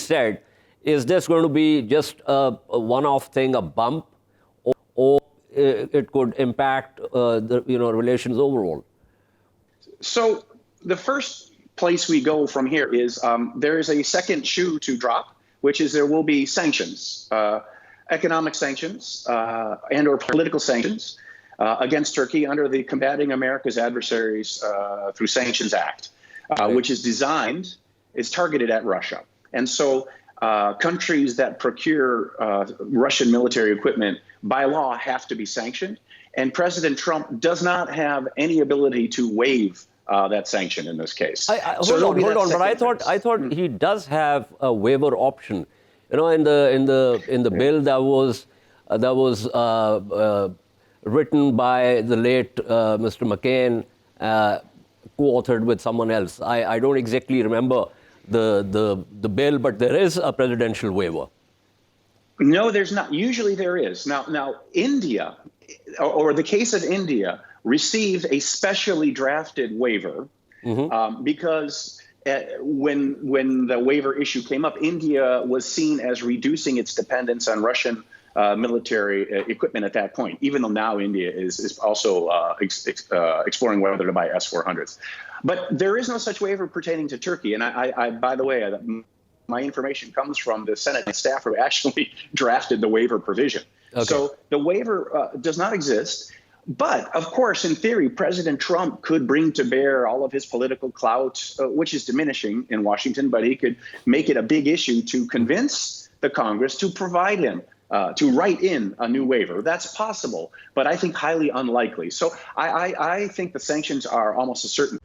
said, is this going to be just a one-off thing, a bump, or it could impact the relations overall? So the first place we go from here is there is a second shoe to drop, which is there will be sanctions, economic sanctions and or political sanctions against Turkey under the Combating America's Adversaries through Sanctions Act, which is targeted at Russia. And so countries that procure Russian military equipment by law have to be sanctioned. And President Trump does not have any ability to waive that sanction in this case. Hold on. But I thought he does have a waiver option. In the bill that was written by the late Mr. McCain, co-authored with someone else. I don't exactly remember the bill, but there is a presidential waiver. No, there's not. Usually there is. Now India, or the case of India, received a specially drafted waiver because when the waiver issue came up, India was seen as reducing its dependence on Russian military equipment at that point, even though now India is also exploring whether to buy S-400s. But there is no such waiver pertaining to Turkey. And I by the way, my information comes from the Senate staff who actually drafted the waiver provision. Okay. So the waiver does not exist. But, of course, in theory, President Trump could bring to bear all of his political clout, which is diminishing in Washington, but he could make it a big issue to convince the Congress to provide him, to write in a new waiver. That's possible, but I think highly unlikely. So I think the sanctions are almost a certain.